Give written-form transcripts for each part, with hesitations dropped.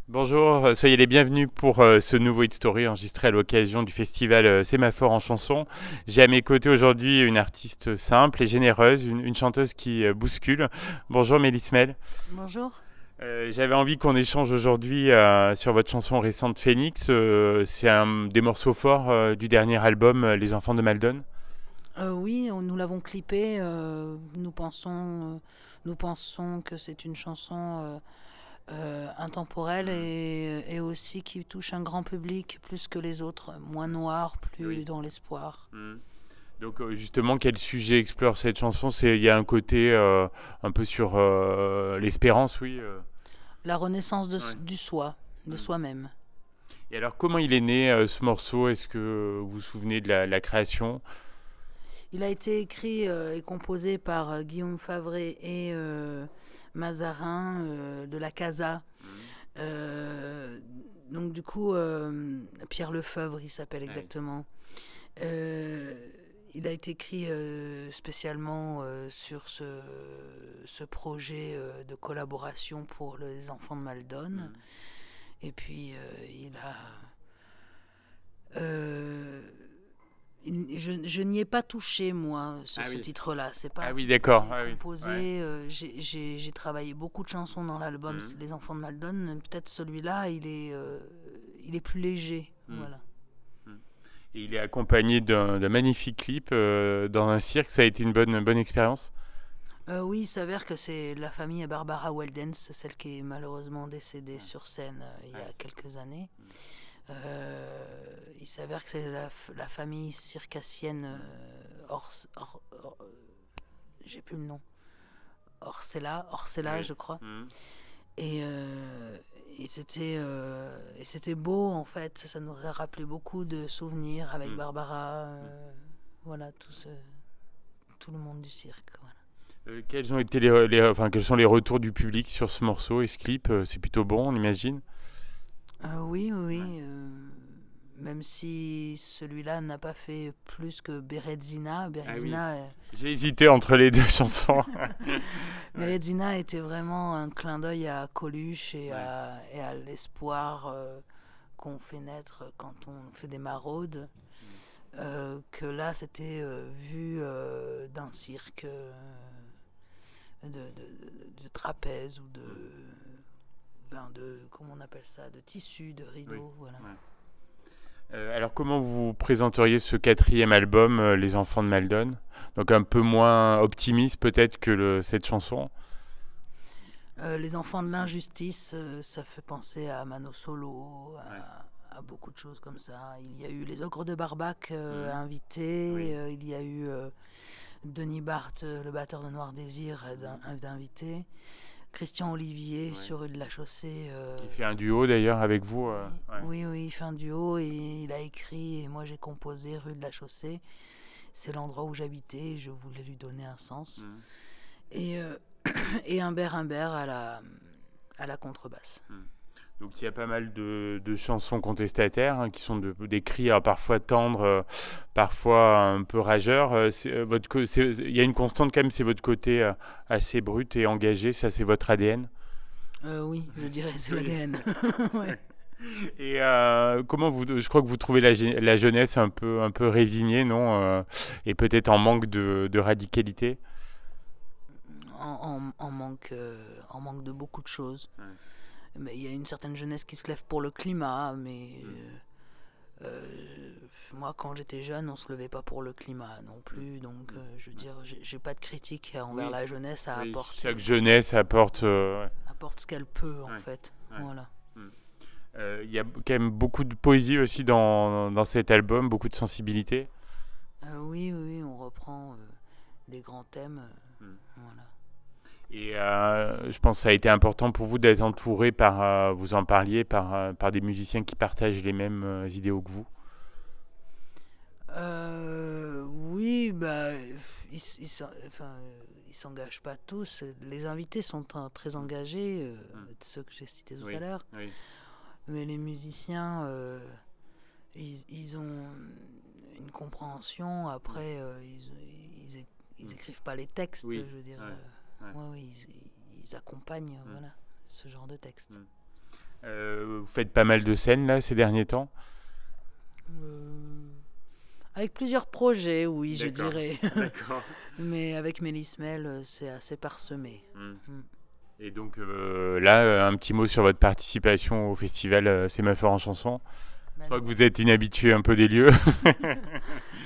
Bonjour, soyez les bienvenus pour ce nouveau Hit Story enregistré à l'occasion du festival Sémaphore en chanson. J'ai à mes côtés aujourd'hui une artiste simple et généreuse, une chanteuse qui bouscule. Bonjour Mélisse Mel. Bonjour. J'avais envie qu'on échange aujourd'hui sur votre chanson récente Phoenix. C'est un des morceaux forts du dernier album Les Enfants de Maldon. Oui, nous l'avons clippé. Nous pensons que c'est une chanson intemporelle Mm. et aussi qui touche un grand public plus que les autres, moins noir, plus Oui. dans l'espoir. Mm. Donc justement, quel sujet explore cette chanson? Il y a un côté un peu sur l'espérance, oui. La renaissance Ouais. du soi, de Mm. soi-même. Et alors, comment il est né ce morceau? Est-ce que vous vous souvenez de la création? Il a été écrit et composé par Guillaume Favret et Mazarin de la Casa. Mhm. Euh, donc du coup, Pierre Lefebvre, il s'appelle Ah oui. exactement. Euh, il a été écrit spécialement sur ce projet de collaboration pour les enfants de Maldon. Mhm. Et puis, euh, je n'y ai pas touché, moi, Ah ce oui. titre-là. C'est pas Ah un oui, titre que d'accord. j'ai Ah oui. Ouais. composé. J'ai travaillé beaucoup de chansons dans l'album Mhm. Les enfants de Maldon. Peut-être celui-là, il est plus léger. Mhm. Voilà. Mhm. Et il est accompagné d'un magnifique clip dans un cirque. Ça a été une bonne expérience. Oui, il s'avère que c'est la famille Barbara Weldens, celle qui est malheureusement décédée Ouais. sur scène il y Ouais. a quelques années. Mhm. Il s'avère que c'est la famille circassienne Mhm. j'ai plus le nom, Orcella, Oui. je crois. Mhm. Et, euh, et c'était beau en fait, ça nous a rappelé beaucoup de souvenirs avec Mhm. Barbara, Mhm. voilà, tout le monde du cirque. Voilà. Quels ont été enfin, quels sont les retours du public sur ce morceau et ce clip? C'est plutôt bon, on imagine. Oui, oui, Ouais. oui. Même si celui-là n'a pas fait plus que Berezina. Ah oui. Berezina, J'ai hésité entre les deux chansons. Ouais. Berezina était vraiment un clin d'œil à Coluche Ouais. et à l'espoir qu'on fait naître quand on fait des maraudes. Mhm. Que là, c'était vu d'un cirque, de trapèze ou Mhm. comment on appelle ça, de tissu, de Oui. rideau, voilà. Ouais. Alors, comment vous présenteriez ce quatrième album, Les Enfants de Maldon? Donc un peu moins optimiste peut-être que cette chanson. Les enfants de l'injustice, ça fait penser à Mano Solo, Ouais. à beaucoup de choses comme ça. Il y a eu les Ogres de Barbac Mhm. invités, Oui. il y a eu Denis Barthes, le batteur de Noir Désir, d'invité. Christian Olivier Ouais. sur Rue de la Chaussée. Qui fait un duo d'ailleurs avec vous. Oui, Ouais. oui, oui, il fait un duo et il a écrit et moi j'ai composé Rue de la Chaussée. C'est l'endroit où j'habitais et je voulais lui donner un sens. Mhm. Et, et Humbert à la contrebasse. Mhm. Donc il y a pas mal de chansons contestataires qui sont des cris parfois tendres, parfois un peu rageurs. Il y a une constante quand même, c'est votre côté assez brut et engagé, ça c'est votre ADN. Oui, je dirais c'est Oui. l'ADN. Ouais. Et je crois que vous trouvez la jeunesse un peu résignée, non? Et peut-être en manque de radicalité. En manque de beaucoup de choses. Ouais. Mais il y a une certaine jeunesse qui se lève pour le climat, mais Mm, moi quand j'étais jeune, on se levait pas pour le climat non mm, plus. Donc mm, je veux ouais. dire, j'ai pas de critique envers Oui, la jeunesse à oui, chaque apporter. jeunesse apporte. Apporte ce qu'elle peut en Ouais, fait. ouais, Voilà. mm. Il y a quand même beaucoup de poésie aussi dans cet album, beaucoup de sensibilité. Oui, oui, on reprend des grands thèmes. Mm. Voilà. Et je pense que ça a été important pour vous d'être entouré par, vous en parliez, par des musiciens qui partagent les mêmes idéaux que vous. Oui, bah, ils s'engagent pas tous. Les invités sont très Mm, engagés, mm. ceux que j'ai cités tout à Oui, l'heure. oui. Mais les musiciens, ils ont une compréhension. Mm, Après, ils mm. écrivent pas les textes. Oui, Je veux dire, ouais, ouais. ouais, oui, ils accompagnent, Mm, voilà, ce genre de texte. mm. Vous faites pas mal de scènes là ces derniers temps? Euh, Avec plusieurs projets, oui, je D'accord. dirais. D'accord. Mais avec Mélismel, c'est assez parsemé. Mm. Mm. Et donc là, un petit mot sur votre participation au festival C'est ma en chanson. Je crois que vous êtes une habituée un peu des lieux.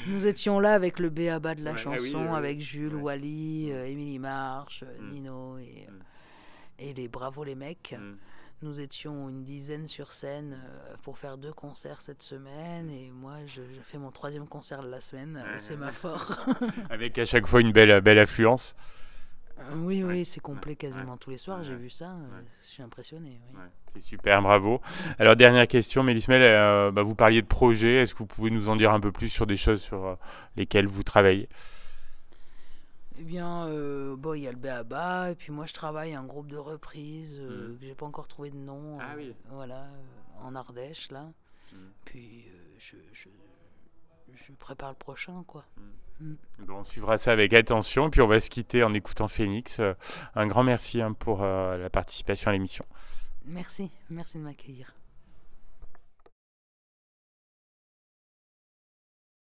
Nous étions là avec le b.a.-ba de la Ouais, ah chanson, oui, oui. avec Jules, Ouais. Wally, Émilie Marche, Mm. Nino Mm. et les Bravo les mecs. Mm. Nous étions une dizaine sur scène pour faire 2 concerts cette semaine. Et moi, je fais mon 3e concert de la semaine, c'est ma fort. Avec à chaque fois une belle affluence. Oui, Ouais. oui, c'est complet quasiment Ouais. tous les soirs. Ouais. J'ai vu ça, Ouais. je suis impressionné. Oui. Ouais, c'est super, bravo. Alors, dernière question, Mélismel, vous parliez de projets. Est-ce que vous pouvez nous en dire un peu plus sur des choses sur lesquelles vous travaillez? Eh bien, bon, il y a le b.a.-ba, et puis moi je travaille à un groupe de reprises que j'ai pas encore trouvé de nom. Ah oui. Voilà, en Ardèche là. Mm. Puis je prépare le prochain, quoi. Mm. Bon, on suivra ça avec attention, puis on va se quitter en écoutant Phoenix. Un grand merci pour la participation à l'émission. Merci de m'accueillir.